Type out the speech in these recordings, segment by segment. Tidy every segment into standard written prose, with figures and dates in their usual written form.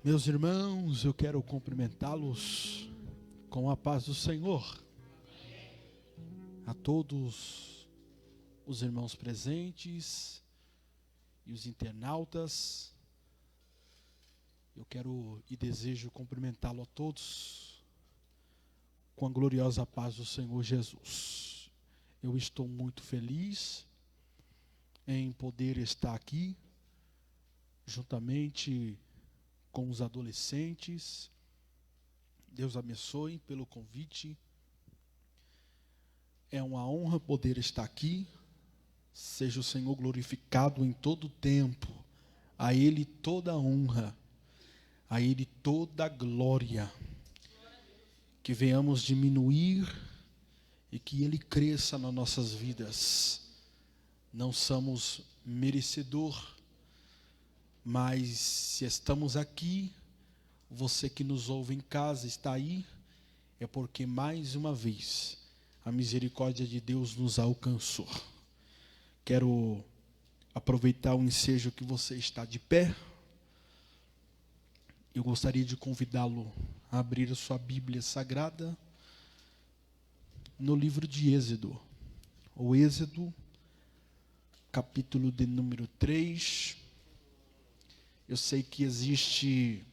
Meus irmãos, eu quero cumprimentá-los com a paz do Senhor. A todos os irmãos presentes e os internautas, eu quero e desejo cumprimentá-lo a todos com a gloriosa paz do Senhor Jesus. Eu estou muito feliz em poder estar aqui, juntamente com os adolescentes. Deus abençoe pelo convite. É uma honra poder estar aqui. Seja o Senhor glorificado em todo o tempo. A Ele toda a honra, a Ele toda a glória. Que venhamos diminuir e que Ele cresça nas nossas vidas. Não somos merecedor, mas se estamos aqui, você que nos ouve em casa está aí, é porque mais uma vez a misericórdia de Deus nos alcançou. Quero aproveitar o ensejo que você está de pé. Eu gostaria de convidá-lo a abrir a sua Bíblia Sagrada no livro de Êxodo. O Êxodo, capítulo de número 3. Eu sei que existe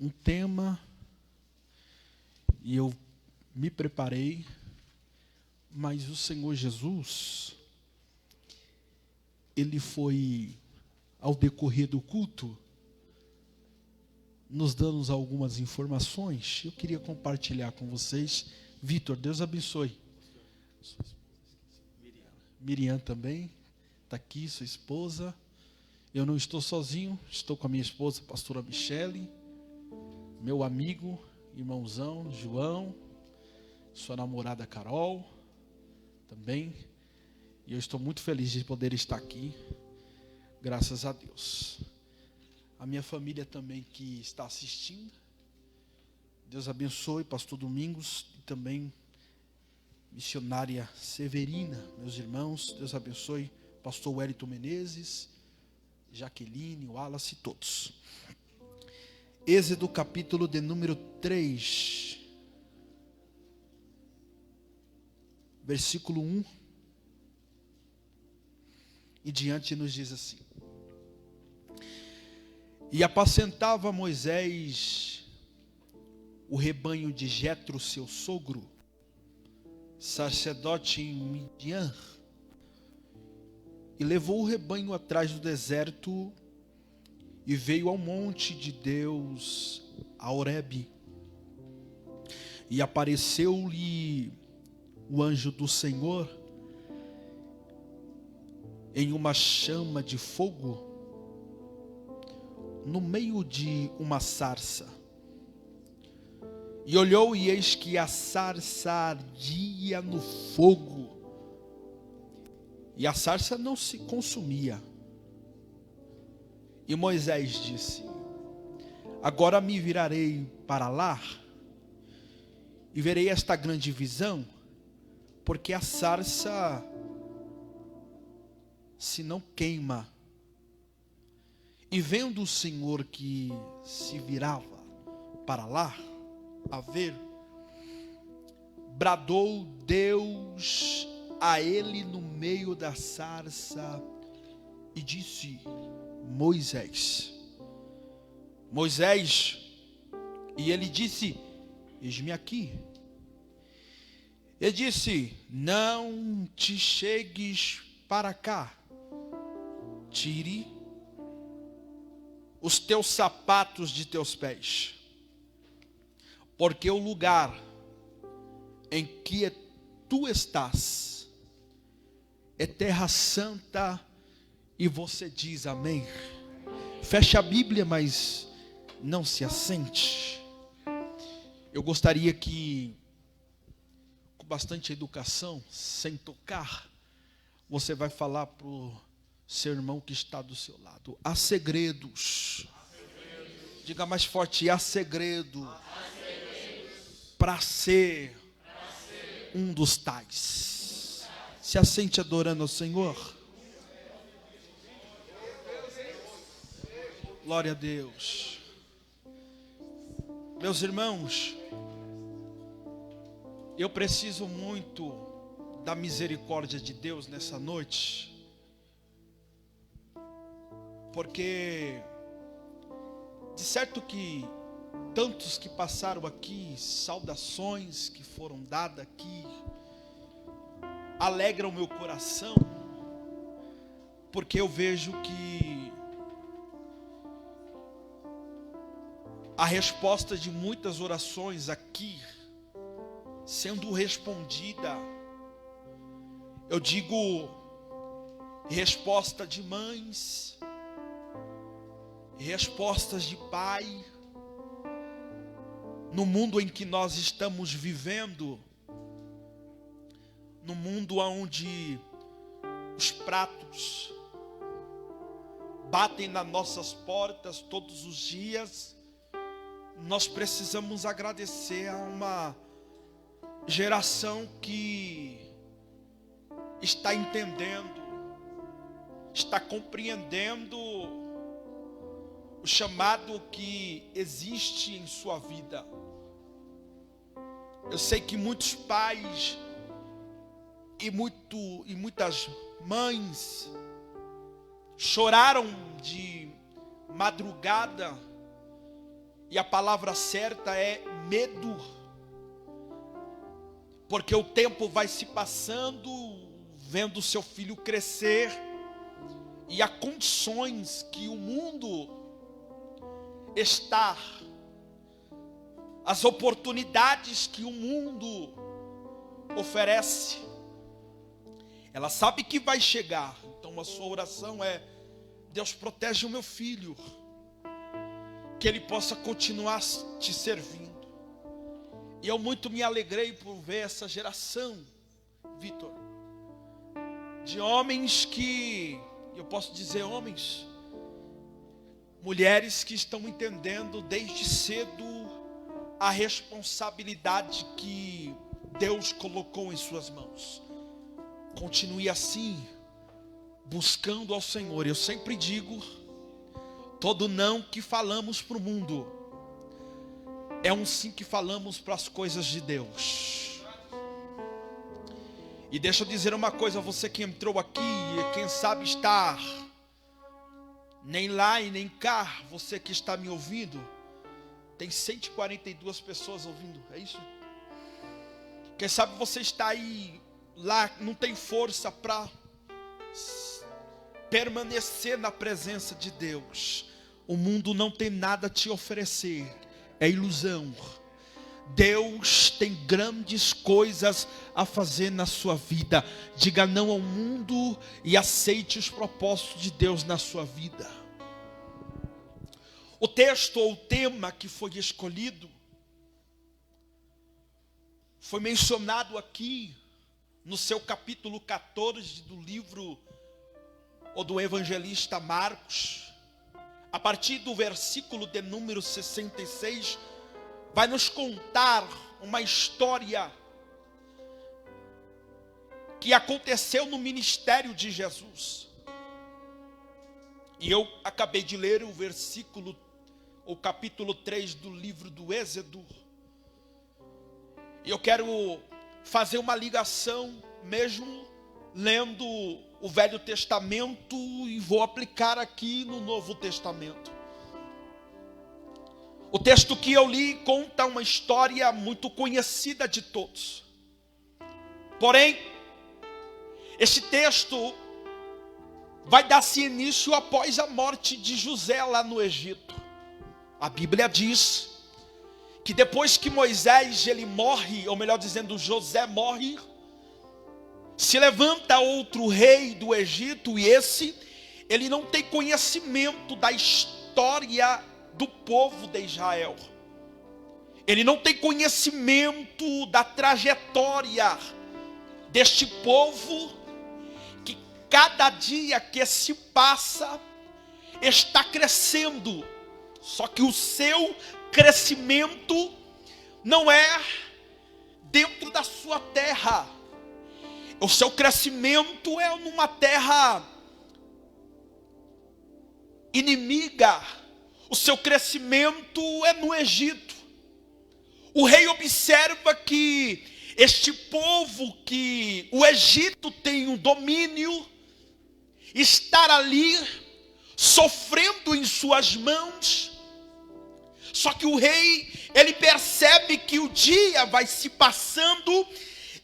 um tema e eu me preparei, mas o Senhor Jesus, Ele foi, ao decorrer do culto, nos dando algumas informações. Eu queria compartilhar com vocês. Vitor, Deus abençoe. Miriam também está aqui, sua esposa. Eu não estou sozinho, estou com a minha esposa, a pastora Michele, meu amigo, irmãozão João, sua namorada Carol, também. E eu estou muito feliz de poder estar aqui, graças a Deus. A minha família também que está assistindo, Deus abençoe, pastor Domingos e também missionária Severina, meus irmãos, Deus abençoe, pastor Wellington Menezes, Jaqueline, Wallace, todos. Êxodo capítulo de número 3, versículo 1 e diante nos diz assim: E apacentava Moisés o rebanho de Jetro, seu sogro, sacerdote em Midian, e levou o rebanho atrás do deserto e veio ao monte de Deus, a Horebe. E apareceu-lhe o anjo do Senhor em uma chama de fogo, no meio de uma sarça. E olhou, e eis que a sarça ardia no fogo, e a sarça não se consumia. E Moisés disse: Agora me virarei para lá, e verei esta grande visão, porque a sarça se não queima. E vendo o Senhor que se virava para lá, a ver, bradou Deus a ele no meio da sarça e disse: Moisés, Moisés. E ele disse: Eis-me aqui. Ele disse: Não te chegues para cá, tire os teus sapatos de teus pés, porque o lugar em que tu estás é terra santa. E você diz amém. Feche a Bíblia, mas não se assente. Eu gostaria que, com bastante educação, sem tocar, você vai falar para o seu irmão que está do seu lado: há segredos. Diga mais forte: há segredo para ser um dos tais. Se assente adorando ao Senhor. Glória a Deus. Meus irmãos, eu preciso muito da misericórdia de Deus nessa noite, porque de certo que tantos que passaram aqui, saudações que foram dadas aqui, alegram o meu coração, porque eu vejo que a resposta de muitas orações aqui sendo respondida, eu digo resposta de mães, respostas de pai, no mundo em que nós estamos vivendo, no mundo onde os pratos batem nas nossas portas todos os dias, nós precisamos agradecer a uma geração que está entendendo, está compreendendo o chamado que existe em sua vida. Eu sei que muitos pais e muitas mães choraram de madrugada, e a palavra certa é medo, porque o tempo vai se passando, vendo seu filho crescer, e há condições que o mundo está, as oportunidades que o mundo oferece, ela sabe que vai chegar. Então a sua oração é: Deus, protege o meu filho, que ele possa continuar te servindo. E eu muito me alegrei por ver essa geração, Vitor, de homens que, eu posso dizer homens, mulheres que estão entendendo desde cedo a responsabilidade que Deus colocou em suas mãos. Continue assim, buscando ao Senhor. Eu sempre digo, todo não que falamos para o mundo é um sim que falamos para as coisas de Deus. E deixa eu dizer uma coisa a você que entrou aqui, e quem sabe está nem lá e nem cá, você que está me ouvindo, tem 142 pessoas ouvindo, é isso? Quem sabe você está aí, lá, não tem força para permanecer na presença de Deus. O mundo não tem nada a te oferecer, é ilusão. Deus tem grandes coisas a fazer na sua vida. Diga não ao mundo e aceite os propósitos de Deus na sua vida. O texto ou o tema que foi escolhido foi mencionado aqui no seu capítulo 14 do livro ou do evangelista Marcos. A partir do versículo de número 66, vai nos contar uma história que aconteceu no ministério de Jesus. E eu acabei de ler o versículo, o capítulo 3 do livro do Êxodo. E eu quero fazer uma ligação, mesmo lendo o Velho Testamento, e vou aplicar aqui no Novo Testamento. O texto que eu li conta uma história muito conhecida de todos. Porém, este texto vai dar-se início após a morte de José lá no Egito. A Bíblia diz que depois que Moisés ele morre, ou melhor dizendo, José morre, se levanta outro rei do Egito, e ele não tem conhecimento da história do povo de Israel. Ele não tem conhecimento da trajetória deste povo, que cada dia que se passa está crescendo. Só que o seu crescimento não é dentro da sua terra. O seu crescimento é numa terra inimiga O seu crescimento é no Egito. O rei observa que este povo que o Egito tem um domínio, estar ali sofrendo em suas mãos. Só que o rei, ele percebe que o dia vai se passando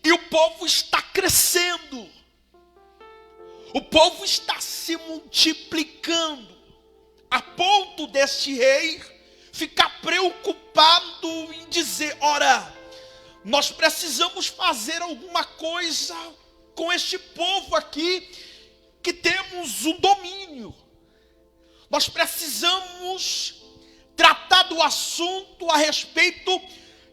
e o povo está crescendo. O povo está se multiplicando, a ponto deste rei ficar preocupado em dizer: ora, nós precisamos fazer alguma coisa com este povo aqui, que temos o domínio. Nós precisamos tratar do assunto a respeito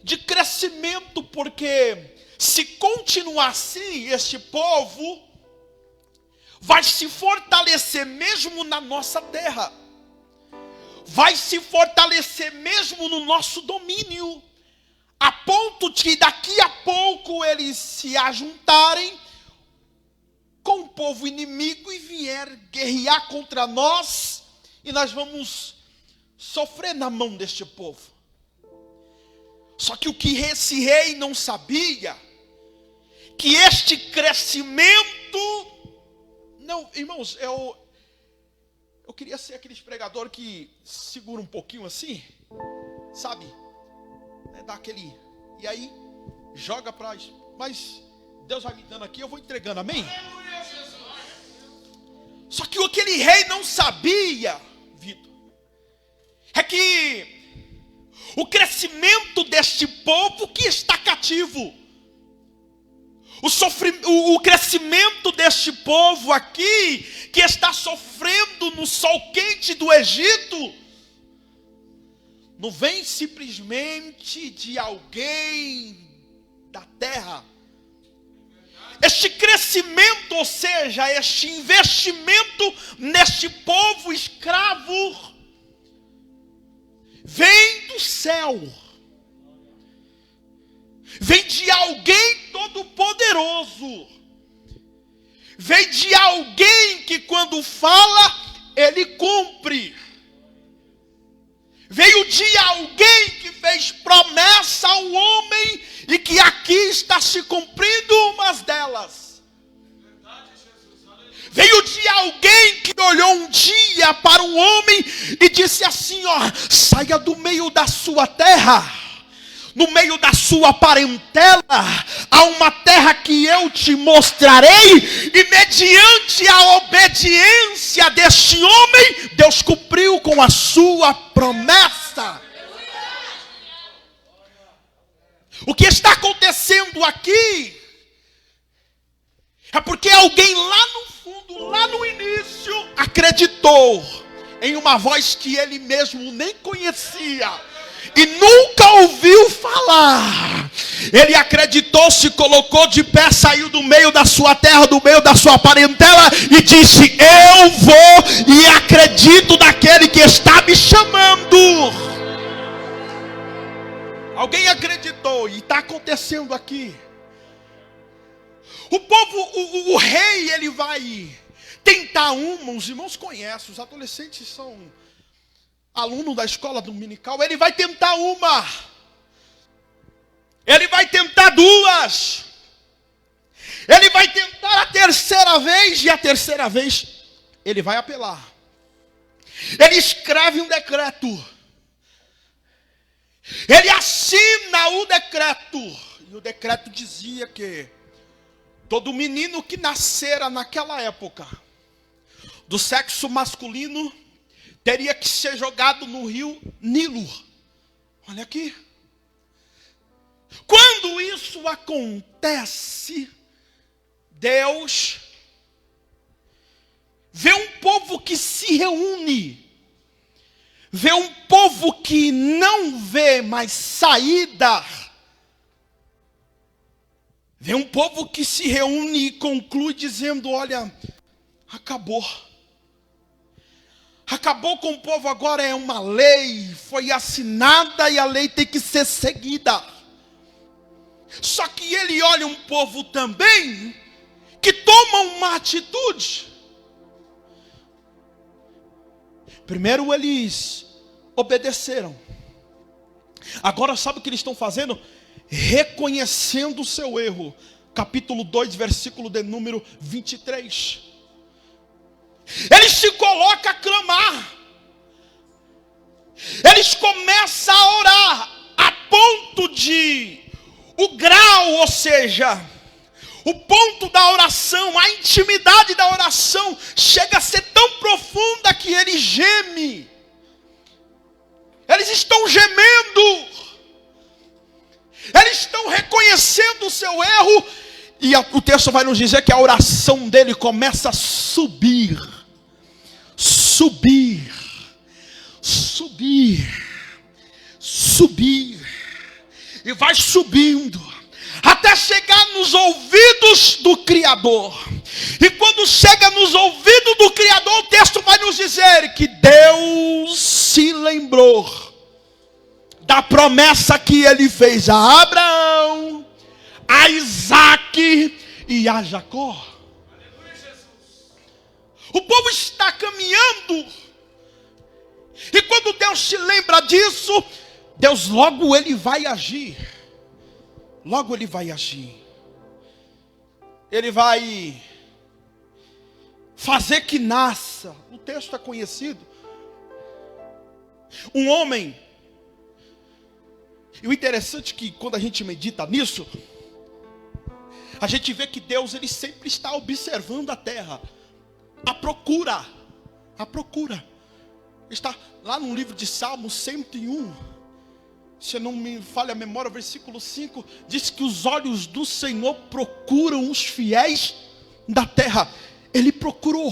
de crescimento, porque se continuar assim, este povo vai se fortalecer mesmo na nossa terra, vai se fortalecer mesmo no nosso domínio, a ponto de daqui a pouco eles se ajuntarem com o povo inimigo e vier guerrear contra nós, e nós vamos sofrer na mão deste povo. Só que o que esse rei não sabia, que este crescimento, não, irmãos, eu queria ser aqueles pregadores que segura um pouquinho assim, sabe? Dá aquele, e aí joga para, mas Deus vai me dando aqui, eu vou entregando, amém? Só que o que aquele rei não sabia, Vitor, é que o crescimento deste povo que está cativo, o crescimento deste povo aqui, que está sofrendo no sol quente do Egito, não vem simplesmente de alguém da terra. Este crescimento, ou seja, este investimento neste povo escravo, vem do céu. Vem de alguém todo-poderoso. Vem de alguém que quando fala, ele cumpre. Veio de alguém que fez promessa ao homem e que aqui está se cumprindo umas delas. Veio de alguém que olhou um dia para um homem e disse assim: ó, saia do meio da sua terra, no meio da sua parentela, há uma terra que eu te mostrarei. E mediante a obediência deste homem, Deus cumpriu com a sua promessa. O que está acontecendo aqui é porque alguém lá no fundo, lá no início, acreditou em uma voz que ele mesmo nem conhecia e nunca ouviu falar. Ele acreditou, se colocou de pé, saiu do meio da sua terra, do meio da sua parentela e disse: eu vou e acredito naquele que está me chamando. Alguém acreditou, e está acontecendo aqui. O povo, o rei, ele vai tentar os irmãos conhecem, os adolescentes são aluno da escola dominical. Ele vai tentar uma, ele vai tentar duas, ele vai tentar a terceira vez, e a terceira vez ele vai apelar. Ele escreve um decreto, ele assina o decreto, e o decreto dizia que todo menino que nascera naquela época do sexo masculino teria que ser jogado no rio Nilo. Olha aqui. Quando isso acontece, Deus vê um povo que se reúne, vê um povo que não vê mais saída, vê um povo que se reúne e conclui dizendo: olha, acabou. Acabou com o povo, agora é uma lei, foi assinada e a lei tem que ser seguida. Só que ele olha um povo também que toma uma atitude. Primeiro eles obedeceram. Agora sabe o que eles estão fazendo? Reconhecendo o seu erro. Capítulo 2, versículo de número 23. Eles se colocam a clamar. Eles começam a orar a ponto de o grau, ou seja, o ponto da oração, a intimidade da oração chega a ser tão profunda que ele geme. Eles estão gemendo. Eles estão reconhecendo o seu erro. E o texto vai nos dizer que a oração dele começa a subir. Subir. Subir. Subir. E vai subindo. Até chegar nos ouvidos do Criador. E quando chega nos ouvidos do Criador, o texto vai nos dizer que Deus se lembrou da promessa que ele fez a Abraão, a Isaac e a Jacó. O povo está caminhando. E quando Deus se lembra disso, Deus logo ele vai agir. Logo ele vai agir. Ele vai fazer que nasça. O texto é conhecido. Um homem. E o interessante é que quando a gente medita nisso, a gente vê que Deus ele sempre está observando a terra. A procura. A procura. Está lá no livro de Salmos 101. Se não me falha a memória, o versículo 5 diz que os olhos do Senhor procuram os fiéis da terra. Ele procurou.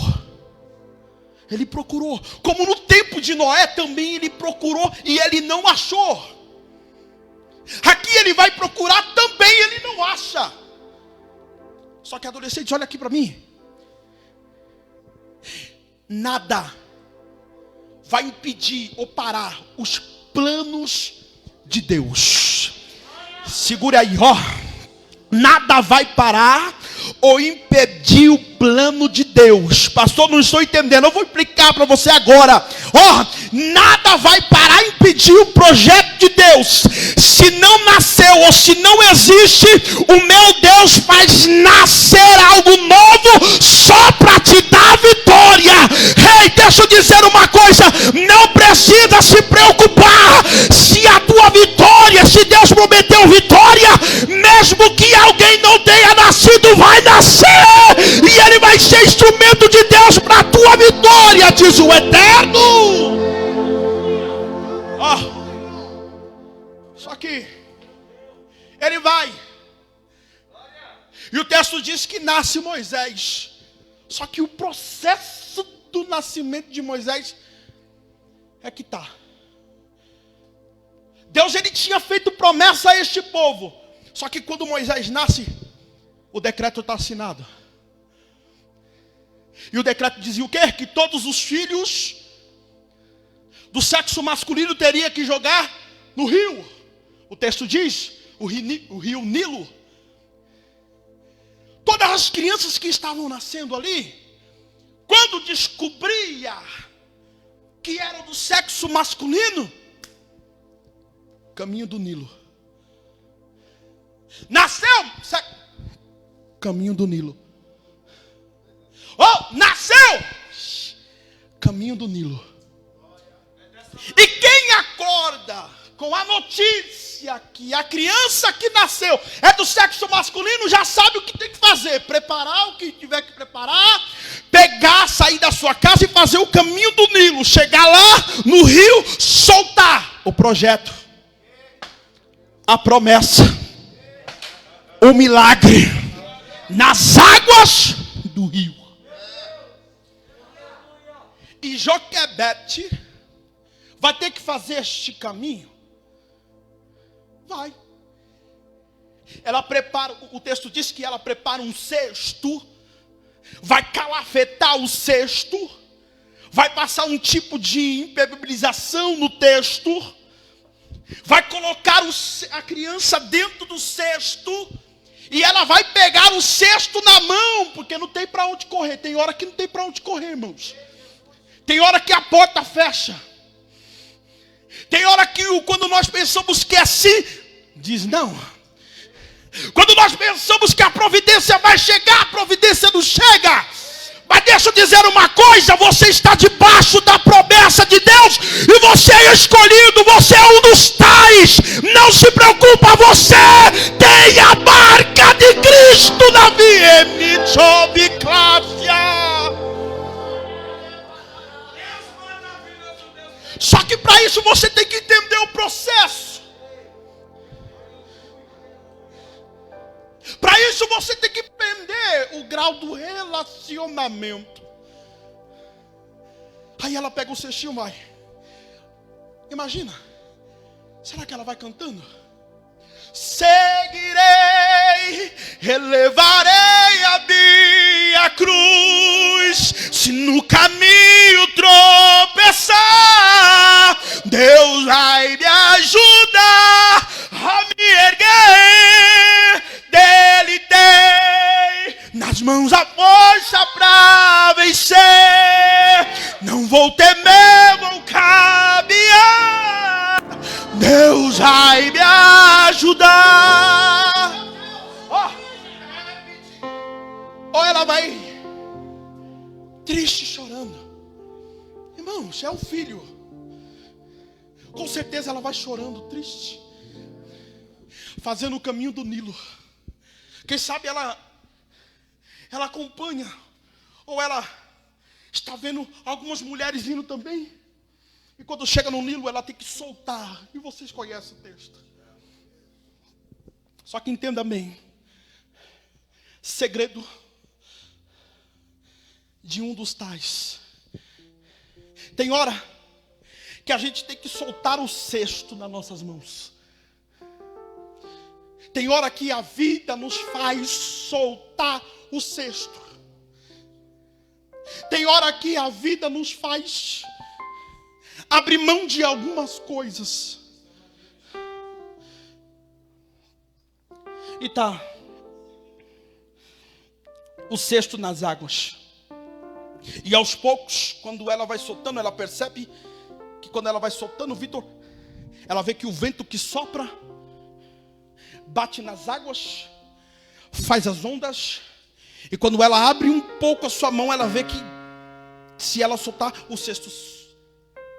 Ele procurou. Como no tempo de Noé também ele procurou e ele não achou. Aqui ele vai procurar também, ele não acha. Só que adolescente, olha aqui para mim. Nada vai impedir ou parar os planos de Deus. Segura aí, ó. Nada vai parar ou impedir o plano de Deus. Pastor, não estou entendendo. Eu vou explicar para você agora. Ó, nada vai parar e impedir o projeto de Deus. Se não nasceu ou se não existe, o meu Deus faz nascer algo novo só para te dar vitória. Ei, deixa eu dizer uma coisa. Não precisa se preocupar se a tua vitória, se Deus prometeu vitória, mesmo que alguém não tenha nascido, vai nascer. E ele vai ser instrumento de Deus para a tua vitória, diz o Eterno. Só que ele vai. E o texto diz que nasce Moisés. Só que o processo do nascimento de Moisés é que tá. Deus ele tinha feito promessa a este povo. Só que quando Moisés nasce, o decreto está assinado. E o decreto dizia o quê? Que todos os filhos do sexo masculino teriam que jogar no rio. O texto diz, o rio Nilo. Todas as crianças que estavam nascendo ali, quando descobria que eram do sexo masculino, caminho do Nilo. Nasceu, caminho do Nilo. Oh, nasceu, caminho do Nilo. E quem acorda com a notícia que a criança que nasceu é do sexo masculino, já sabe o que tem que fazer. Preparar o que tiver que preparar, pegar, sair da sua casa e fazer o caminho do Nilo. Chegar lá no rio, soltar o projeto, a promessa, o milagre nas águas do rio. E Joquebede vai ter que fazer este caminho? Vai. Ela prepara, o texto diz que ela prepara um cesto, vai calafetar o cesto, vai passar um tipo de impermeabilização no texto, vai colocar a criança dentro do cesto, e ela vai pegar o cesto na mão, porque não tem para onde correr. Tem hora que não tem para onde correr, irmãos. Tem hora que a porta fecha. Tem hora que quando nós pensamos que é assim, diz não. Quando nós pensamos que a providência vai chegar, a providência não chega. Mas deixa eu dizer uma coisa, você está debaixo da promessa de Deus, e você é escolhido, você é um dos tais. Não se preocupa, você tem a marca de Cristo na vida. Só que para isso você tem que entender o processo. Para isso você tem que entender o grau do relacionamento. Aí ela pega o cestinho e vai. Imagina. Será que ela vai cantando? Seguirei, relevarei a minha cruz. Se no caminho tropeçar, Deus vai me ajudar a me erguer. Dele tem nas mãos a força pra vencer. Não vou temer, vou caminhar. Deus vai me ajudar. Ou ela vai triste, chorando. Irmão, você é um filho. Com certeza ela vai chorando, triste, fazendo o caminho do Nilo. Quem sabe ela acompanha, ou ela está vendo algumas mulheres indo também. E quando chega no Nilo, ela tem que soltar. E vocês conhecem o texto. Só que entenda bem. Segredo de um dos tais. Tem hora que a gente tem que soltar o cesto nas nossas mãos. Tem hora que a vida nos faz soltar o cesto. Tem hora que a vida nos faz abrir mão de algumas coisas. E tá o cesto nas águas. E aos poucos, quando ela vai soltando, ela percebe que quando ela vai soltando, Vitor, ela vê que o vento que sopra bate nas águas, faz as ondas. E quando ela abre um pouco a sua mão, ela vê que se ela soltar, o cesto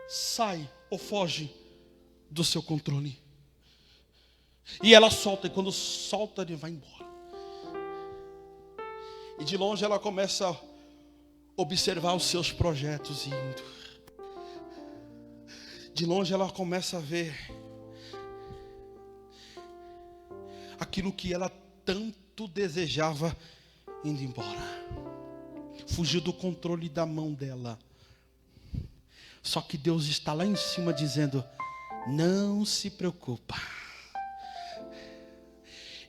sai ou foge do seu controle. E ela solta, e quando solta, ele vai embora. E de longe ela começa a observar os seus projetos indo. De longe ela começa a ver aquilo que ela tanto desejava indo embora. Fugiu do controle da mão dela. Só que Deus está lá em cima dizendo: não se preocupa.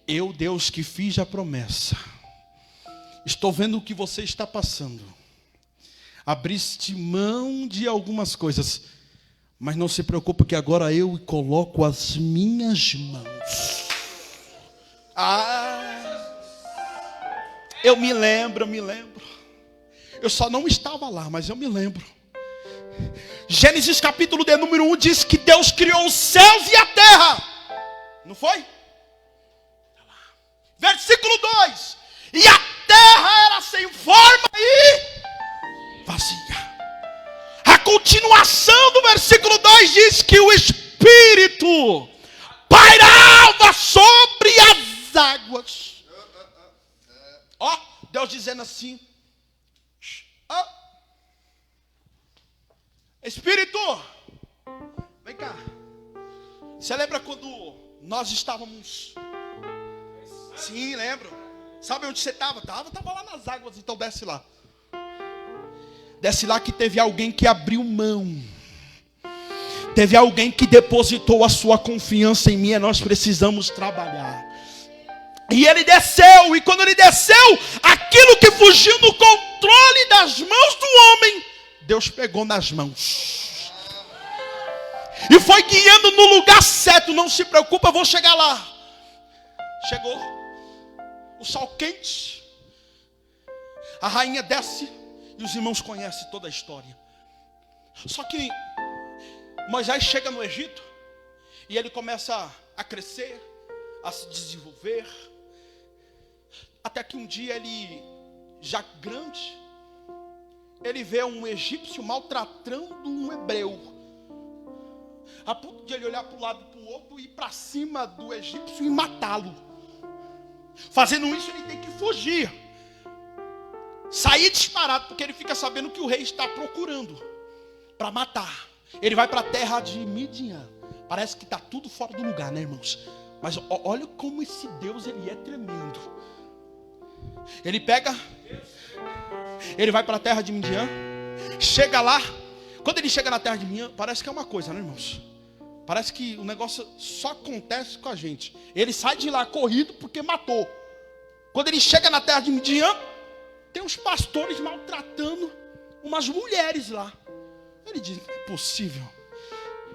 Eu, Deus que fiz a promessa, estou vendo o que você está passando. Abriste mão de algumas coisas, mas não se preocupa que agora eu coloco as minhas mãos. Eu me lembro. Eu só não estava lá, mas eu me lembro. Gênesis capítulo de número 1 diz que Deus criou os céus e a terra. Não foi? Versículo 2. E a terra era sem forma e vazia. A continuação do versículo 2 diz que o Espírito pairava sobre as águas. Ó, Deus dizendo assim: ó, Espírito, vem cá. Você lembra quando nós estávamos? Sim, lembro. Sabe onde você estava? Estava lá nas águas, então desce lá. Desce lá que teve alguém que abriu mão. Teve alguém que depositou a sua confiança em mim e nós precisamos trabalhar. E ele desceu, e quando ele desceu, aquilo que fugiu do controle das mãos do homem, Deus pegou nas mãos. E foi guiando no lugar certo. Não se preocupa, eu vou chegar lá. Chegou. O sol quente. A rainha desce. E os irmãos conhecem toda a história. Só que Moisés chega no Egito e ele começa a crescer, a se desenvolver, até que um dia ele, já grande, ele vê um egípcio maltratando um hebreu, a ponto de ele olhar para um lado e para o outro e ir para cima do egípcio e matá-lo. Fazendo isso, ele tem que fugir, sair disparado, porque ele fica sabendo que o rei está procurando para matar. Ele vai para a terra de Midian. Parece que está tudo fora do lugar, né, irmãos? Mas olha como esse Deus, ele é tremendo. Ele vai para a terra de Midian, chega lá. Quando ele chega na terra de Midian, parece que é uma coisa, né, irmãos? Parece que o negócio só acontece com a gente. Ele sai de lá corrido porque matou. Quando ele chega na terra de Midian, tem uns pastores maltratando umas mulheres lá. Ele diz, não é possível.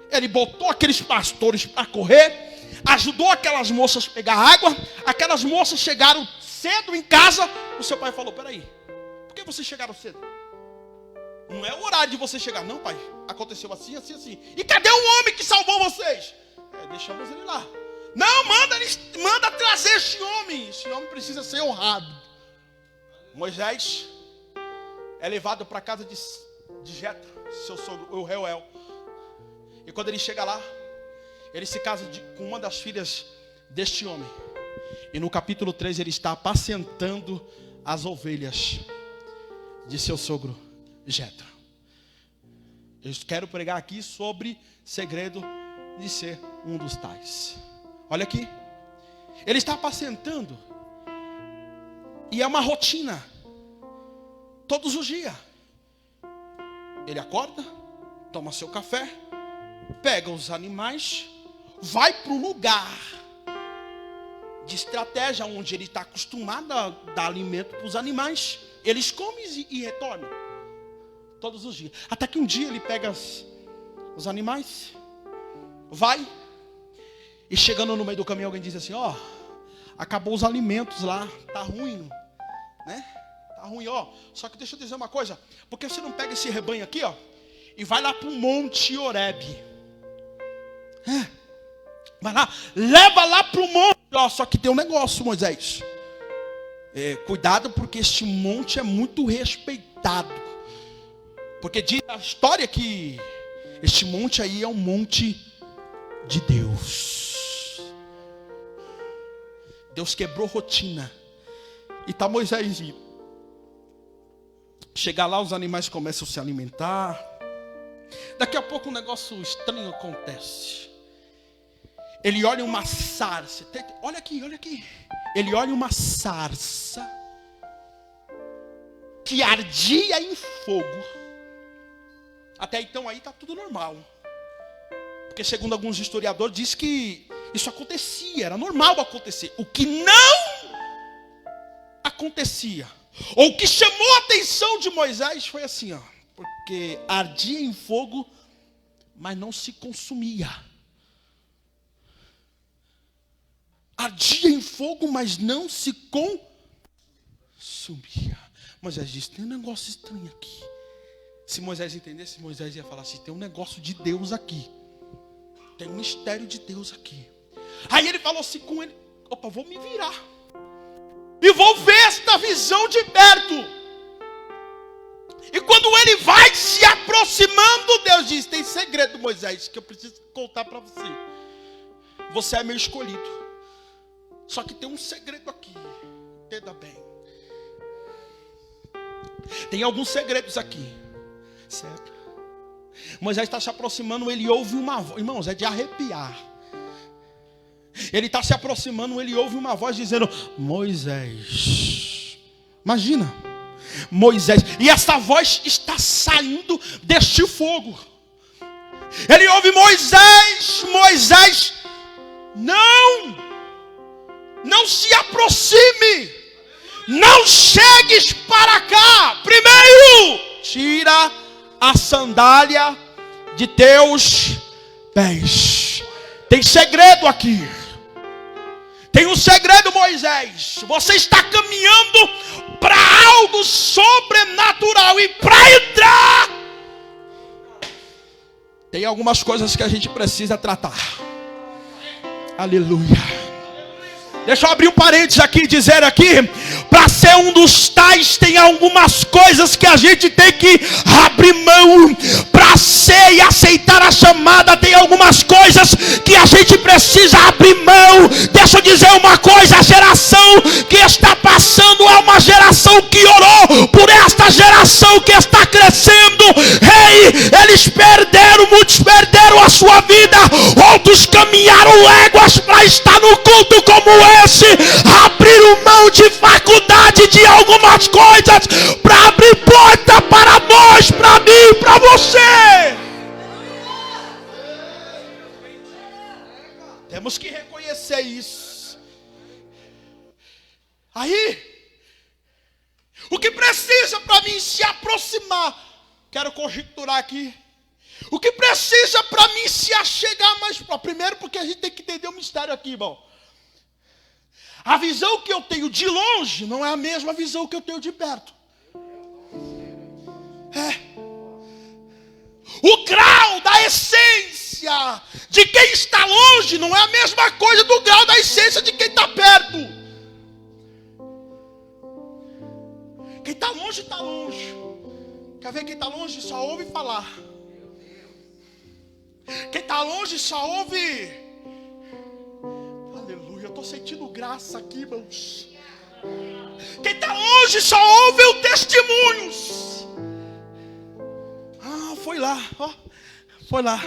Ele botou aqueles pastores para correr, ajudou aquelas moças a pegar água. Aquelas moças chegaram cedo em casa. O seu pai falou, peraí, por que vocês chegaram cedo? Não é o horário de você chegar. Não, pai, aconteceu assim, assim, assim. E cadê o homem que salvou vocês? Deixamos ele lá. Não, manda trazer esse homem. Esse homem precisa ser honrado. Moisés é levado para a casa de Jetro, seu sogro, o Reuel. E quando ele chega lá, ele se casa com uma das filhas deste homem. E no capítulo 3 ele está apacentando as ovelhas de seu sogro Jetro. Eu quero pregar aqui sobre segredo de ser um dos tais. Olha aqui. Ele está apacentando. E é uma rotina. Todos os dias. Ele acorda, toma seu café, pega os animais, vai para o lugar de estratégia onde ele está acostumado a dar alimento para os animais. Eles comem e retornam. Todos os dias. Até que um dia ele pega os animais, vai, e chegando no meio do caminho alguém diz assim, ó, acabou os alimentos lá, tá ruim, né? Tá ruim, ó. Só que deixa eu dizer uma coisa, porque você não pega esse rebanho aqui, ó, e vai lá para o Monte Horebe. Vai lá, leva lá para o monte, ó. Só que tem um negócio, Moisés. Cuidado, porque este monte é muito respeitado. Porque diz a história que este monte aí é um monte de Deus. Deus quebrou rotina. E está Moisés indo. Chegar lá, os animais começam a se alimentar. Daqui a pouco um negócio estranho acontece. Ele olha uma sarça. Olha aqui, olha aqui. Ele olha uma sarça que ardia em fogo. Até então aí está tudo normal. Porque segundo alguns historiadores diz que isso acontecia, era normal acontecer. O que não acontecia, ou o que chamou a atenção de Moisés foi assim, ó, porque ardia em fogo, mas não se consumia. Ardia em fogo, mas não se consumia. Moisés disse, tem um negócio estranho aqui. Se Moisés entendesse, Moisés ia falar assim, tem um negócio de Deus aqui. Tem um mistério de Deus aqui. Aí ele falou assim com ele, opa, vou me virar. E vou ver esta visão de perto. E quando ele vai se aproximando, Deus diz, tem segredo, Moisés, que eu preciso contar para você. Você é meu escolhido. Só que tem um segredo aqui. Entenda bem. Tem alguns segredos aqui. Certo? Moisés está se aproximando, ele ouve uma voz. Irmãos, é de arrepiar. Ele está se aproximando, ele ouve uma voz dizendo, Moisés. Imagina, Moisés. E essa voz está saindo deste fogo. Ele ouve Moisés, Moisés. Não se aproxime. Não chegues para cá. Primeiro, tira a sandália de teus pés. Tem segredo aqui. Tem um segredo, Moisés. Você está caminhando para algo sobrenatural. E para entrar, Tem algumas coisas que a gente precisa tratar. Aleluia. Deixa eu abrir um parênteses aqui e dizer aqui, para ser um dos tais, tem algumas coisas que a gente tem que abrir mão. Para ser e aceitar a chamada, tem algumas coisas que a gente precisa abrir mão. Deixa eu dizer uma coisa, a geração que está passando é uma geração que orou por esta geração que está crescendo. Eles perderam, muitos perderam a sua vida, outros caminharam léguas para estar no culto como esse, abriram mão de faculdade, de algumas coisas, para abrir porta para nós, para mim, para você. Temos que reconhecer isso. Aí, o que precisa para mim se aproximar, quero conjecturar aqui, o que precisa para mim se achegar mais próximo? Primeiro, porque a gente tem que entender o mistério aqui, irmão. A visão que eu tenho de longe não é a mesma visão que eu tenho de perto. O grau da essência de quem está longe não é a mesma coisa do grau da essência de quem está perto. Quem está longe, está longe. Quer ver quem está longe? Só ouve falar. Quem está longe só ouve. Aleluia, eu estou sentindo graça aqui, irmãos. Quem está longe só ouve os testemunhos. Foi lá, ó. Foi lá.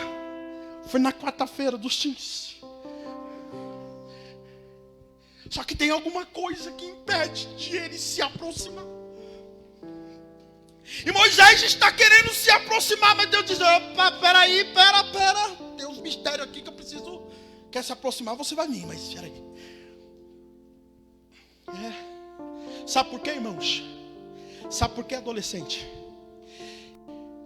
Foi na quarta-feira dos teens. Só que tem alguma coisa que impede de ele se aproximar. E Moisés está querendo se aproximar, mas Deus diz: opa, pera. Tem uns mistérios aqui que eu preciso. Quer se aproximar, você vai vir, mas peraí. Sabe por quê, irmãos? Sabe por quê, adolescente?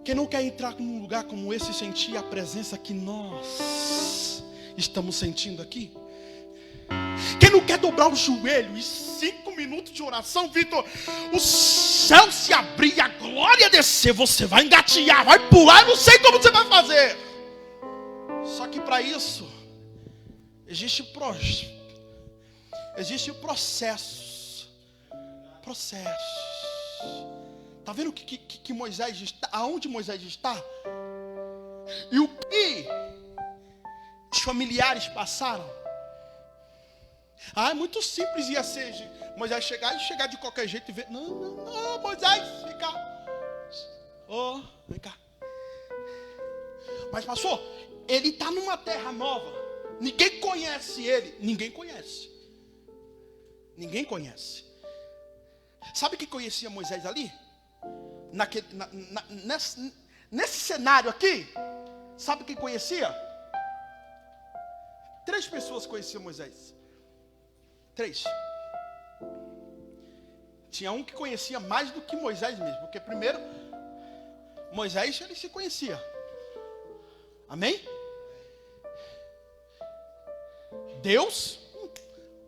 Quem não quer entrar num lugar como esse e sentir a presença que nós estamos sentindo aqui? Quem não quer dobrar o joelho e 5 minutos de oração, Vitor, o céu se abrir, a glória descer, você vai engatinhar, vai pular, eu não sei como você vai fazer. Só que para isso existe processo. Está vendo que Moisés está? Aonde Moisés está? E o que os familiares passaram? É muito simples ia ser Moisés chegar de qualquer jeito e ver. Não, Moisés, vem cá. Vem cá. Mas pastor, ele está numa terra nova. Ninguém conhece ele. Ninguém conhece. Sabe quem conhecia Moisés ali? Nesse cenário aqui, sabe quem conhecia? 3 pessoas conheciam Moisés. 3. Tinha um que conhecia mais do que Moisés mesmo, porque primeiro Moisés ele se conhecia. Amém? Deus,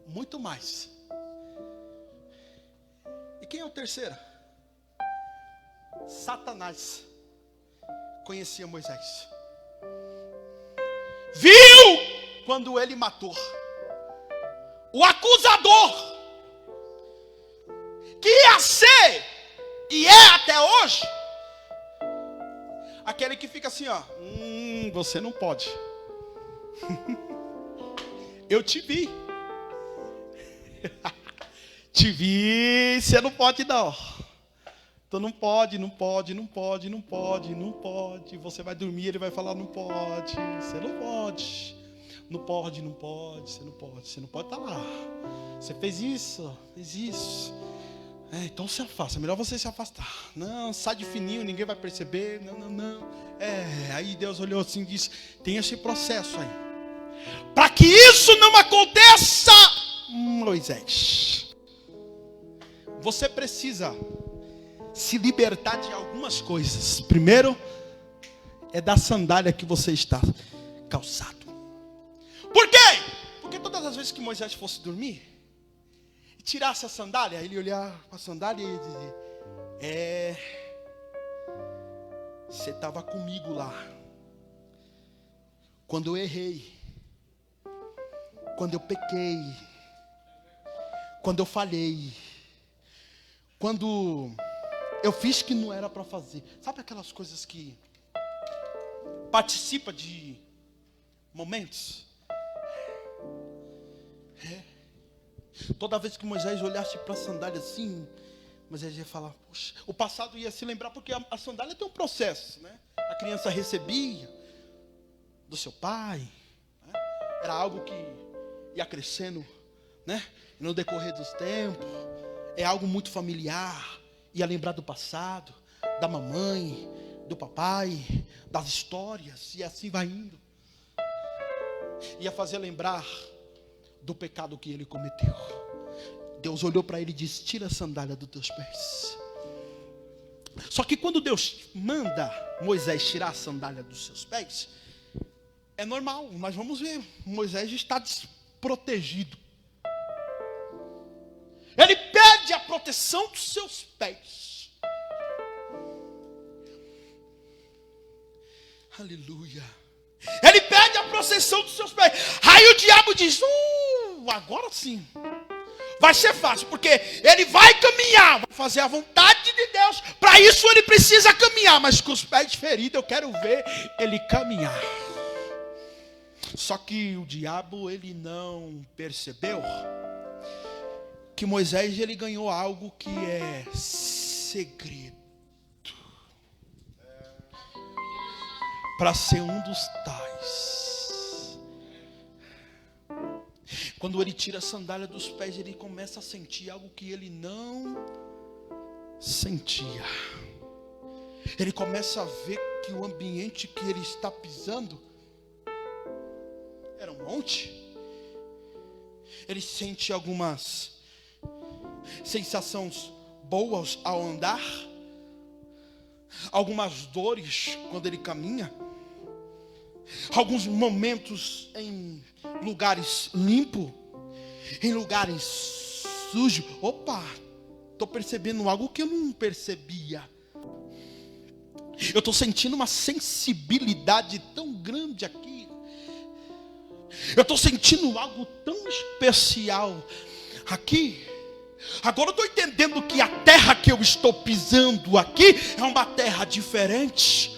muito mais. E quem é o terceiro? Satanás conhecia Moisés. Viu quando ele matou. O acusador, que ia ser e é até hoje, aquele que fica assim, ó, você não pode. Eu te vi. Te vi, você não pode não. Então não pode. Você vai dormir, ele vai falar, não pode. Você não pode. Não pode, você não pode estar lá. Você fez isso. Então se afasta, melhor você se afastar. Não, sai de fininho, ninguém vai perceber. Não. Aí Deus olhou assim e disse: tem esse processo aí. Para que isso não aconteça, Moisés, você precisa se libertar de algumas coisas. Primeiro, é da sandália que você está calçado. Por quê? Porque todas as vezes que Moisés fosse dormir e tirasse a sandália, ele olhava para a sandália e dizia: você estava comigo lá. quando eu errei, quando eu pequei, quando eu falhei, quando eu fiz que não era para fazer. Sabe aquelas coisas que participa de momentos? Toda vez que Moisés olhasse para a sandália assim, Moisés ia falar, puxa, o passado ia se lembrar, porque a sandália tem um processo, né? A criança recebia do seu pai, né? Era algo que ia crescendo, né? No decorrer dos tempos, é algo muito familiar, ia lembrar do passado, da mamãe, do papai, das histórias, e assim vai indo. Ia fazer lembrar do pecado que ele cometeu. Deus olhou para ele e disse, tira a sandália dos teus pés. Só que quando Deus manda Moisés tirar a sandália dos seus pés, é normal, nós vamos ver, Moisés está desprotegido. Ele pede a proteção dos seus pés. Aleluia. Ele pede a proteção dos seus pés. Aí o diabo diz, agora sim. Vai ser fácil, porque ele vai caminhar, vai fazer a vontade de Deus. Para isso ele precisa caminhar, mas com os pés feridos eu quero ver ele caminhar. Só que o diabo, ele não percebeu que Moisés, ele ganhou algo que é segredo, para ser um dos tais. Quando ele tira a sandália dos pés, ele começa a sentir algo que ele não sentia. Ele começa a ver que o ambiente que ele está pisando era um monte. Ele sente algumas sensações boas ao andar, algumas dores quando ele caminha, alguns momentos em lugares limpos, em lugares sujos. Opa, estou percebendo algo que eu não percebia. Eu estou sentindo uma sensibilidade tão grande aqui. Eu estou sentindo algo tão especial aqui. Agora eu estou entendendo que a terra que eu estou pisando aqui é uma terra diferente.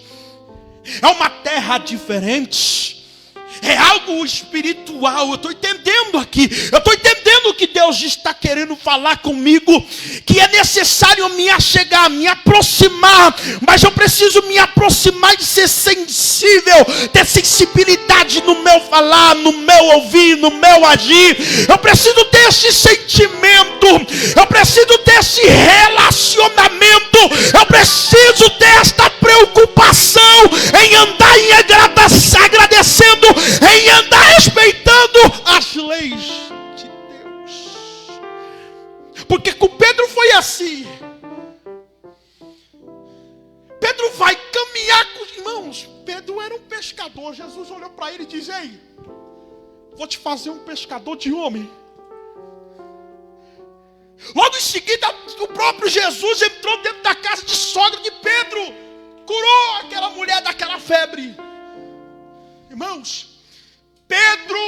É uma terra diferente. É algo espiritual. Eu estou entendendo aqui. Eu estou entendendo que Deus está querendo falar comigo. Que é necessário me achegar, me aproximar. Mas eu preciso me aproximar e ser sensível. Ter sensibilidade no meu falar, no meu ouvir, no meu agir. Eu preciso ter esse sentimento. Eu preciso ter esse relacionamento. Eu preciso ter esta preocupação em andar em agradecendo, em andar respeitando as leis de Deus. Porque com Pedro foi assim. Pedro vai caminhar com os irmãos. Pedro era um pescador. Jesus olhou para ele e disse, ei, vou te fazer um pescador de homem. Logo em seguida, o próprio Jesus entrou dentro da casa de sogra de Pedro, curou aquela mulher daquela febre. Irmãos, Pedro,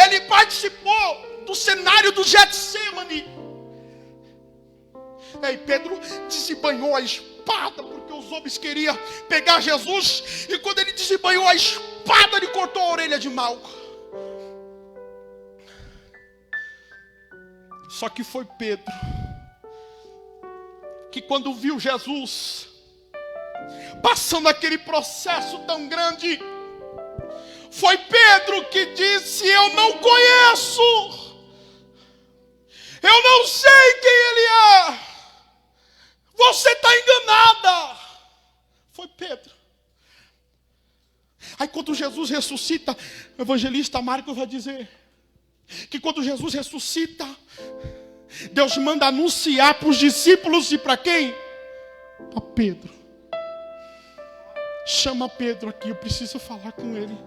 ele participou do cenário do Getsêmani. E Pedro desembanhou a espada, porque os homens queriam pegar Jesus. E quando ele desembanhou a espada, ele cortou a orelha de Malco. Só que foi Pedro que, quando viu Jesus passando aquele processo tão grande, foi Pedro que disse, eu não conheço, eu não sei quem ele é, você está enganada. Foi Pedro. Aí quando Jesus ressuscita, o evangelista Marcos vai dizer que quando Jesus ressuscita, Deus manda anunciar para os discípulos e para quem? Para Pedro. Chama Pedro aqui, eu preciso falar com ele.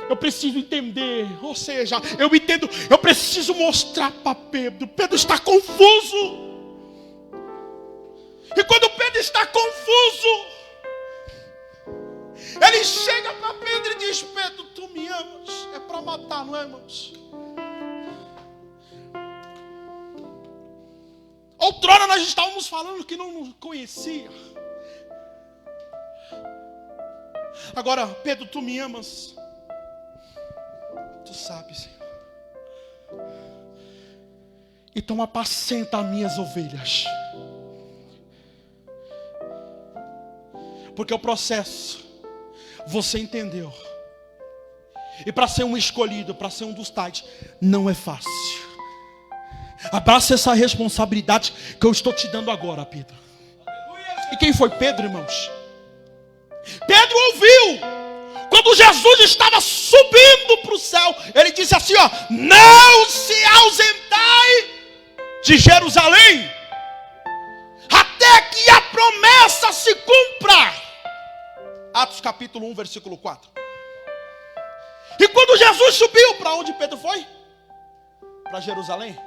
Eu preciso entender, ou seja, eu entendo, eu preciso mostrar para Pedro. Pedro está confuso. E quando Pedro está confuso, Ele chega para Pedro e diz: Pedro, tu me amas? É para matar, não é, irmãos? Outrora nós estávamos falando que não nos conhecia. Agora, Pedro, tu me amas? Tu sabes, Senhor. Então apacenta as minhas ovelhas. Porque o processo, você entendeu. E para ser um escolhido, para ser um dos tais, não é fácil. Abraça essa responsabilidade que eu estou te dando agora, Pedro. E quem foi Pedro, irmãos? Pedro ouviu. Quando Jesus estava subindo para o céu, ele disse assim, ó: não se ausentai de Jerusalém, até que a promessa se cumpra. Atos capítulo 1, versículo 4. E quando Jesus subiu, para onde Pedro foi? Para Jerusalém.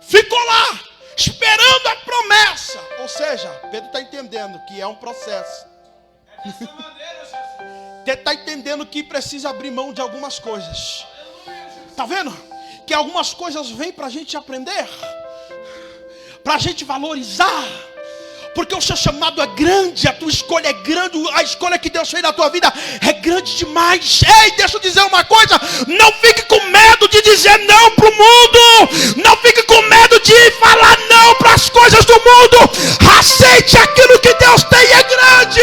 Ficou lá, esperando a promessa. Ou seja, Pedro está entendendo que é um processo. Ele está entendendo que precisa abrir mão de algumas coisas. Está vendo? Que algumas coisas vêm para a gente aprender, para a gente valorizar. Porque o seu chamado é grande, a tua escolha é grande, a escolha que Deus fez na tua vida é grande demais. Ei, deixa eu dizer uma coisa: não fique com medo de dizer não para o mundo, não fique com medo de falar não para as coisas do mundo. Aceite aquilo que Deus tem, é grande,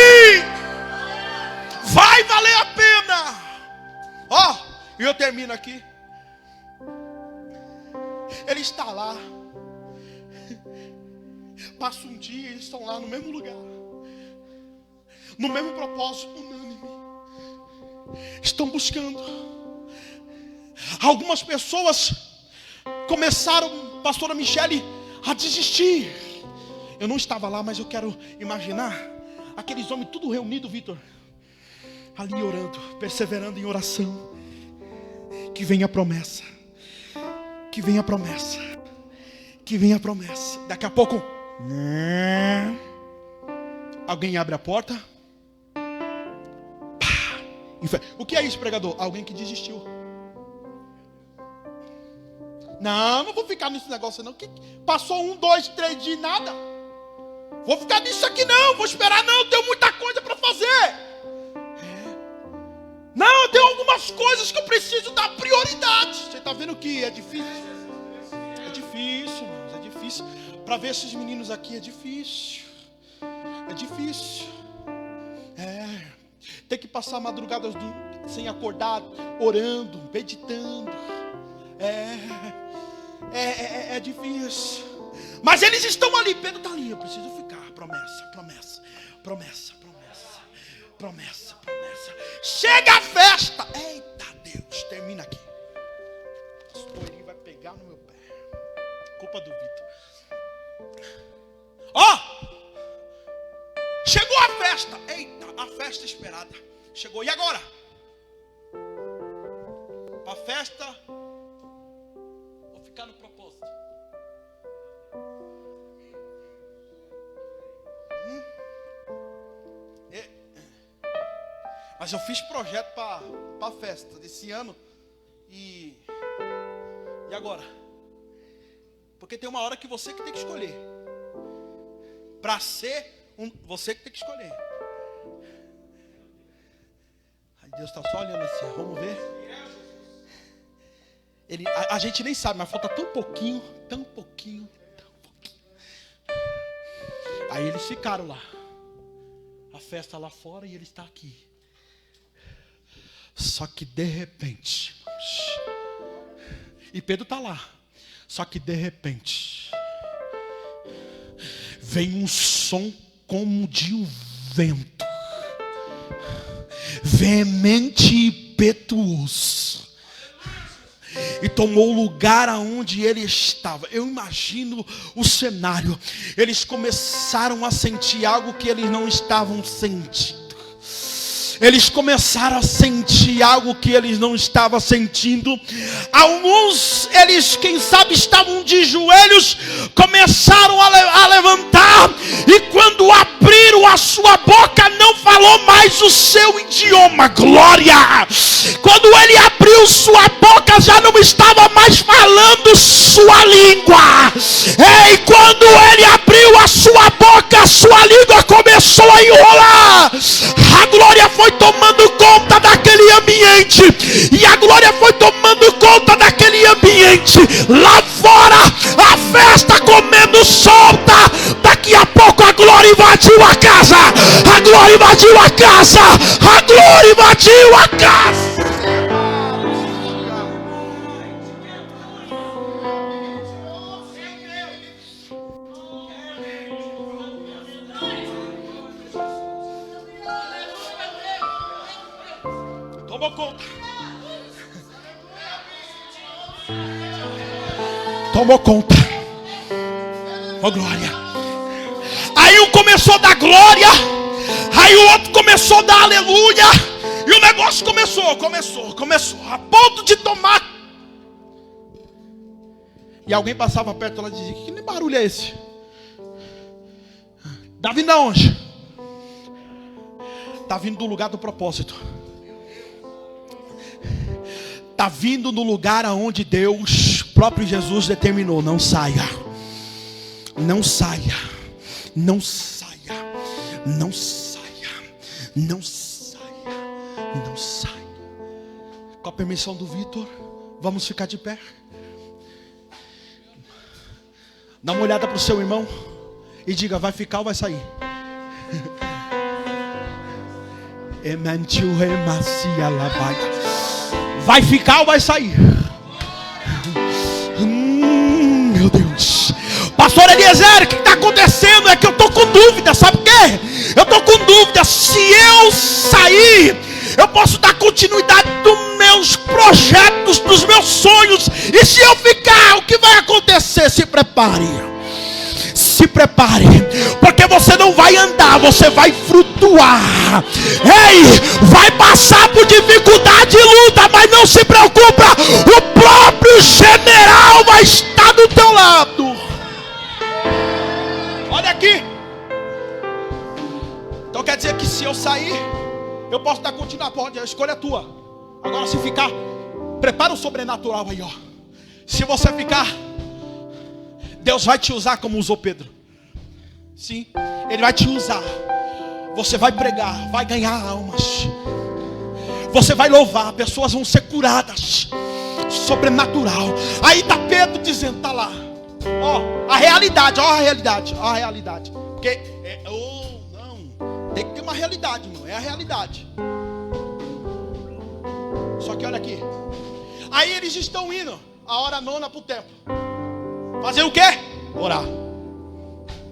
vai valer a pena. Ó, e eu termino aqui. Ele está lá. Passa um dia, eles estão lá no mesmo lugar, no mesmo propósito, unânime. Estão buscando. Algumas pessoas começaram, pastora Michele, a desistir. Eu não estava lá, mas eu quero imaginar aqueles homens tudo reunidos, Vitor, ali orando, perseverando em oração. Que venha a promessa, que venha a promessa, que venha a promessa. Daqui a pouco alguém abre a porta. O que é isso, pregador? Alguém que desistiu. Não vou ficar nesse negócio não. Passou 1, 2, 3 dias, nada. Vou ficar nisso aqui não. Vou esperar não. Tenho muita coisa para fazer. Não, tem algumas coisas que eu preciso dar prioridade. Você está vendo que é difícil? É difícil, irmãos, é difícil. Para ver esses meninos aqui é difícil. É difícil. Tem que passar madrugadas sem acordar, orando, meditando. É difícil. Mas eles estão ali. Pedro está ali. Eu preciso ficar. Promessa, promessa, promessa, promessa, promessa, promessa. Chega a festa. Eita Deus, termina aqui. Ele vai pegar no meu pé. Culpa do Vitor. Chegou a festa. Eita, a festa esperada chegou. E agora? A festa. Vou ficar no propósito. Mas eu fiz projeto para a festa desse ano. E agora? Porque tem uma hora que você que tem que escolher. Para ser você que tem que escolher. Aí Deus está só olhando assim. Vamos ver. A gente nem sabe, mas falta tão pouquinho, tão pouquinho, tão pouquinho. Aí eles ficaram lá. A festa lá fora e ele está aqui. Só que de repente, e Pedro está lá. Só que de repente vem um som como de um vento, veemente e impetuoso, e tomou o lugar aonde ele estava. Eu imagino o cenário. Eles começaram a sentir algo que eles não estavam sentindo. Eles começaram a sentir algo que eles não estavam sentindo. Alguns, eles, quem sabe, estavam de joelhos, começaram a levantar. E quando abriram a sua boca, não falou mais o seu idioma, glória. Quando ele abriu sua boca, já não estava mais falando sua língua. Ei, quando ele abriu a sua boca, a sua língua começou a enrolar. A glória foi tomando conta daquele ambiente, e a glória foi tomando conta daquele ambiente. Lá fora, a festa comendo solta. Daqui a pouco a glória invadiu a casa. A glória invadiu a casa. A glória invadiu a casa. Tomou conta. Tomou conta. Oh, glória. Aí um começou a dar glória. Aí o outro começou a dar aleluia. E o negócio começou. A ponto de tomar. E alguém passava perto lá e dizia: que barulho é esse? Tá vindo de onde? Tá vindo do lugar do propósito. Tá vindo no lugar aonde Deus, próprio Jesus, determinou: não saia. Não saia. Não saia. Não saia. Não saia. Não saia. Com a permissão do Vitor, vamos ficar de pé. Dá uma olhada para o seu irmão e diga: vai ficar ou vai sair? Vai ficar ou vai sair? Meu Deus. Pastor Eliezer, o que está acontecendo? É que eu estou com dúvida. Sabe por quê? Eu estou com dúvida. Se eu sair, eu posso dar continuidade dos meus projetos, dos meus sonhos. E se eu ficar, o que vai acontecer? Se prepare. Se prepare, porque você não vai andar, você vai flutuar. Ei, vai passar por dificuldade e luta, mas não se preocupa, o próprio general vai estar do teu lado. Olha aqui. Então quer dizer que se eu sair, eu posso dar continuidade. Pode, a escolha é tua. Agora se ficar, prepara o sobrenatural aí, ó. Se você ficar, Deus vai te usar como usou Pedro. Sim, Ele vai te usar. Você vai pregar, vai ganhar almas. Você vai louvar, pessoas vão ser curadas. Sobrenatural. Aí está Pedro dizendo, está lá. Ó, a realidade, ó a realidade. Ó a realidade. Porque, não, tem que ter uma realidade, irmão. É a realidade. Só que olha aqui. Aí eles estão indo, a hora nona para o templo. Fazer o quê? Orar.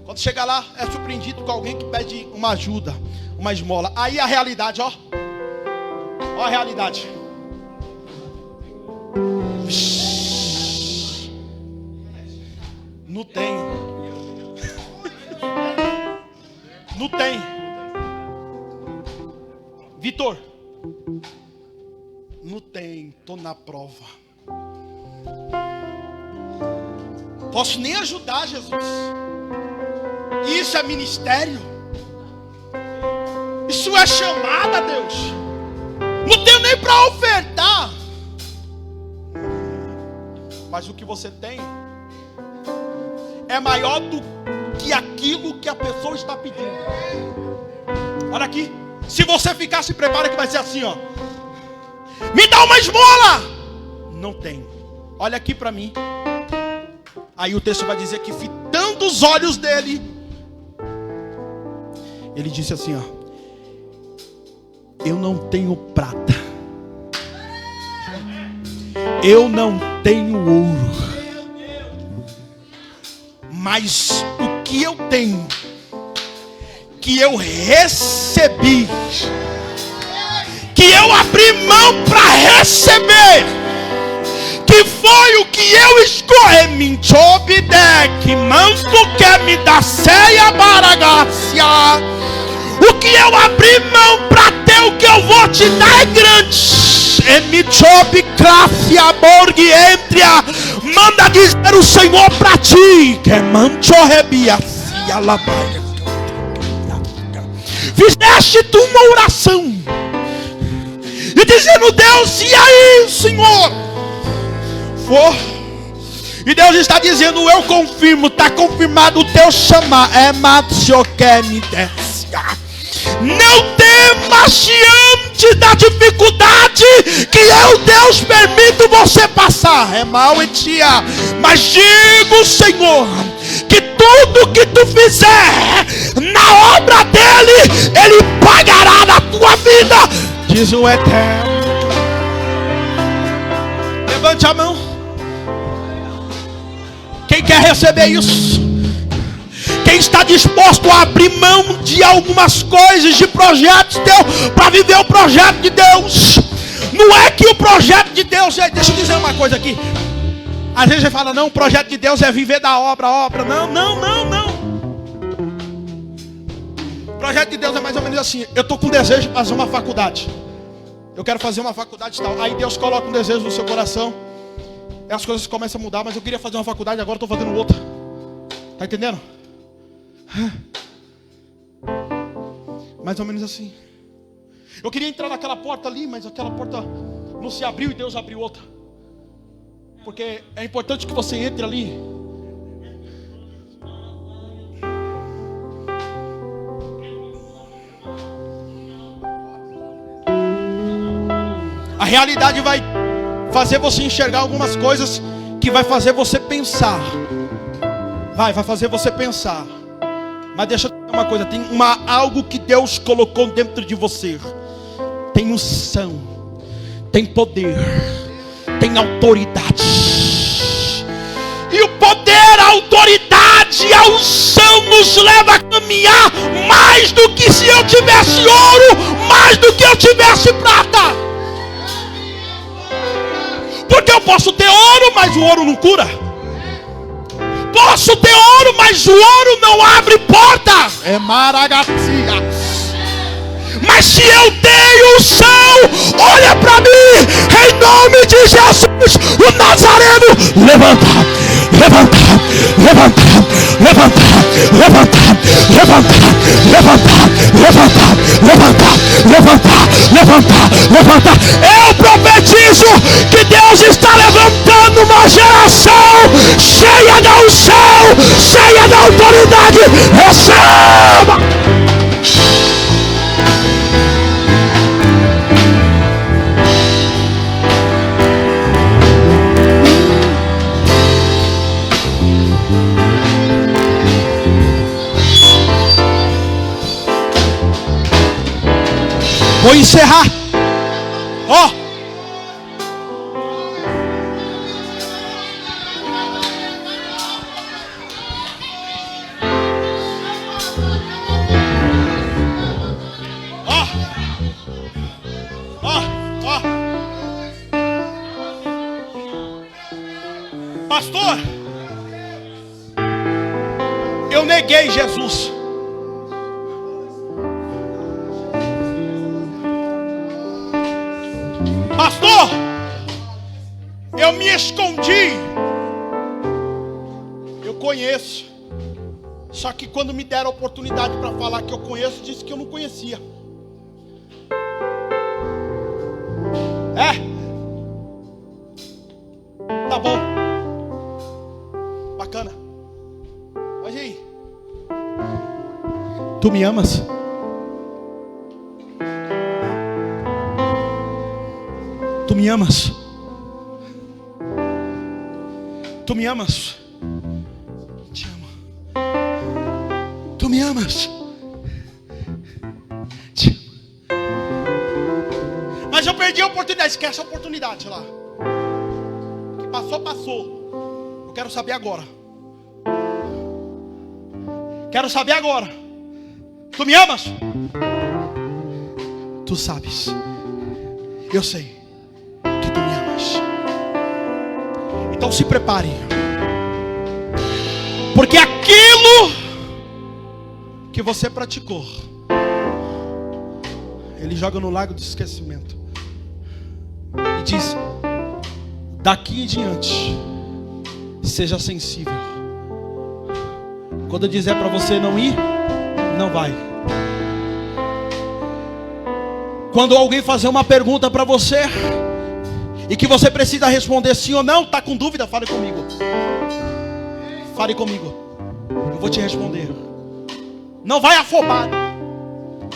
Quando chega lá, é surpreendido com alguém que pede uma ajuda, uma esmola. Aí a realidade, ó. Ó a realidade. Não tem. Não tem. Vitor. Não tem. Estou na prova. Posso nem ajudar, Jesus. Isso é ministério. Isso é chamada, Deus. Não tenho nem para ofertar. Mas o que você tem é maior do que aquilo que a pessoa está pedindo. Olha aqui. Se você ficar, se prepara que vai ser assim, ó. Me dá uma esmola. Não tem. Olha aqui para mim. Aí o texto vai dizer que fitando os olhos dele, ele disse assim, ó: eu não tenho prata, eu não tenho ouro, mas o que eu tenho, que eu recebi, que eu abri mão para receber, que foi o que eu escolhi, que manto que me dá ceia baragácia. O que eu abri mão para ter, o que eu vou te dar é grande. Manda dizer o Senhor para ti, que manto rebia. fizeste tu uma oração e dizendo: Deus, e aí, Senhor? E Deus está dizendo: eu confirmo, está confirmado o teu chamar. Não temas diante da dificuldade que eu, Deus, permito você passar. É mal em tia. Mas digo, Senhor, que tudo que tu fizer na obra dele, ele pagará na tua vida, diz o Eterno. Levante a mão. Quem quer receber isso? Quem está disposto a abrir mão de algumas coisas, de projetos de Deus, para viver o projeto de Deus? Não é que o projeto de Deus é... Deixa eu dizer uma coisa aqui. Às vezes a gente fala: não, o projeto de Deus é viver da obra. Não. O projeto de Deus é mais ou menos assim: eu estou com desejo de fazer uma faculdade. Eu quero fazer uma faculdade e tal. Aí Deus coloca um desejo no seu coração. E as coisas começam a mudar. Mas eu queria fazer uma faculdade, agora estou fazendo outra. Está entendendo? Mais ou menos assim. Eu queria entrar naquela porta ali, mas aquela porta não se abriu e Deus abriu outra. Porque é importante que você entre ali. A realidade vai fazer você enxergar algumas coisas que vai fazer você pensar. Vai fazer você pensar. Mas deixa eu te dizer uma coisa: tem algo que Deus colocou dentro de você. Tem unção, tem poder, tem autoridade. E o poder, a autoridade e a unção nos leva a caminhar mais do que se eu tivesse ouro, mais do que eu tivesse prata. Porque eu posso ter ouro, mas o ouro não cura. Posso ter ouro, mas o ouro não abre porta. É maragatia. Mas se eu tenho unção, olha para mim, em nome de Jesus, o Nazareno, levanta, levanta, levanta, levanta, levanta, levanta, levanta, levanta, levanta, levanta, levanta, levanta. Eu profetizo que Deus está levantando uma geração cheia da unção, cheia da autoridade. Receba! Vou encerrar. Pastor, eu neguei Jesus. Pastor, eu me escondi. Eu conheço. Só que quando me deram a oportunidade para falar que eu conheço, disse que eu não conhecia. Tá bom. Bacana. Olha aí. Tu me amas? Tu me amas? Tu me amas? Te amo. Tu me amas? Te amo. Mas eu perdi a oportunidade. Esquece a oportunidade lá. O que passou, passou. Eu quero saber agora. Quero saber agora. Tu me amas? Tu sabes. Eu sei. Tu me amas. Então se prepare, porque aquilo que você praticou, Ele joga no lago do esquecimento e diz: daqui em diante seja sensível. Quando eu dizer para você não ir, não vai. Quando alguém fazer uma pergunta para você e que você precisa responder sim ou não, está com dúvida, fale comigo. Fale comigo. Eu vou te responder. Não vai afobado.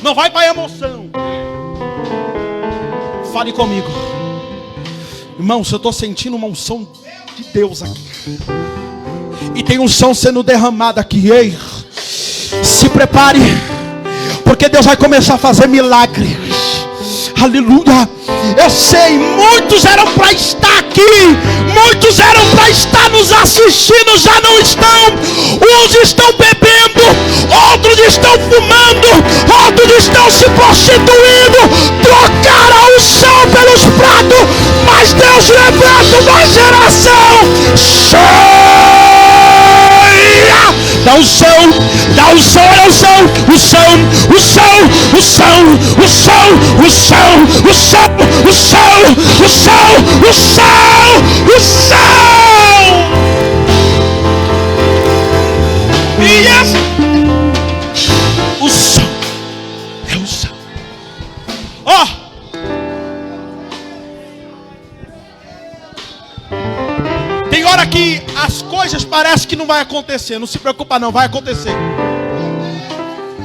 Não vai para emoção. Fale comigo. Irmãos, eu estou sentindo uma unção de Deus aqui. E tem unção sendo derramada aqui. Ei, se prepare, porque Deus vai começar a fazer milagres. Aleluia. Eu sei, muitos eram para estar aqui, muitos eram para estar nos assistindo, já não estão. Uns estão bebendo, outros estão fumando, outros estão se prostituindo. Trocaram a unção pelos pratos, mas Deus levanta uma geração cheia da unção, da unção, é unção, unção, unção, unção, unção, unção, unção, unção, unção, unção, unção. Yes. Unção, é unção. Ó. Tem hora que as coisas parecem que não vai acontecer. Não se preocupa não, vai acontecer.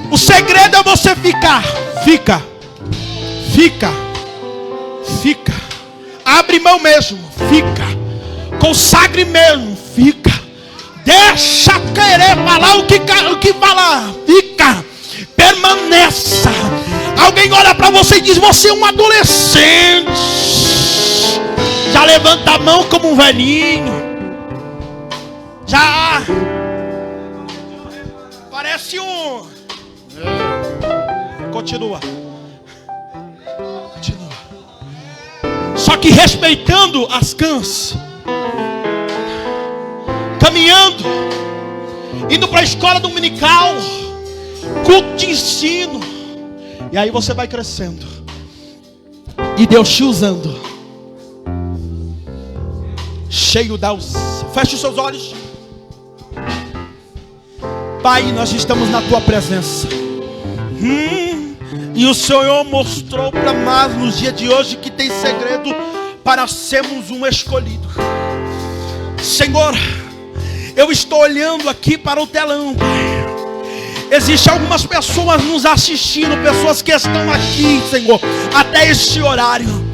O segredo é você ficar. Fica. Abre mão mesmo. Fica. Consagre mesmo. Fica. Deixa querer falar o que falar. Fica. Permaneça. Alguém olha para você e diz: você é um adolescente. Já levanta a mão como um velhinho. Já parece um. Continua. Só que respeitando as cãs, caminhando, indo para a escola dominical, culto de ensino. E aí você vai crescendo. E Deus te usando. Cheio da unção. Feche os seus olhos. Pai, nós estamos na tua presença. E o Senhor mostrou para nós nos dias de hoje que tem segredo para sermos um escolhido. Senhor, eu estou olhando aqui para o telão, Pai. Existem algumas pessoas nos assistindo, pessoas que estão aqui, Senhor, até este horário.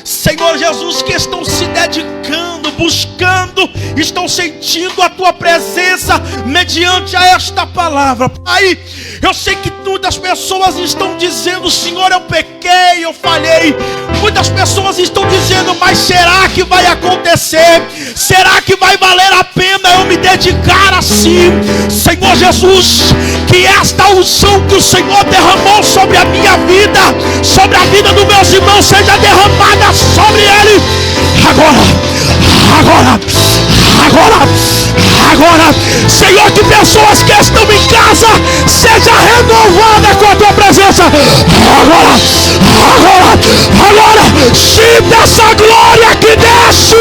Senhor Jesus, que estão se dedicando, buscando, estão sentindo a tua presença mediante a esta palavra. Pai, eu sei que muitas pessoas estão dizendo: Senhor, eu pequei, eu falhei. Muitas pessoas estão dizendo: mas será que vai acontecer? Será que vai valer a pena eu me dedicar assim? Senhor Jesus, que esta unção que o Senhor derramou sobre a minha vida, sobre a vida dos meus irmãos, seja derramada sobre ele. Agora, Senhor, que pessoas que estão em casa seja renovada com a tua presença. Agora, sinta essa glória que desce.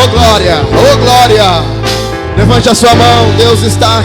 Oh glória, oh glória. Levante a sua mão, Deus está aqui.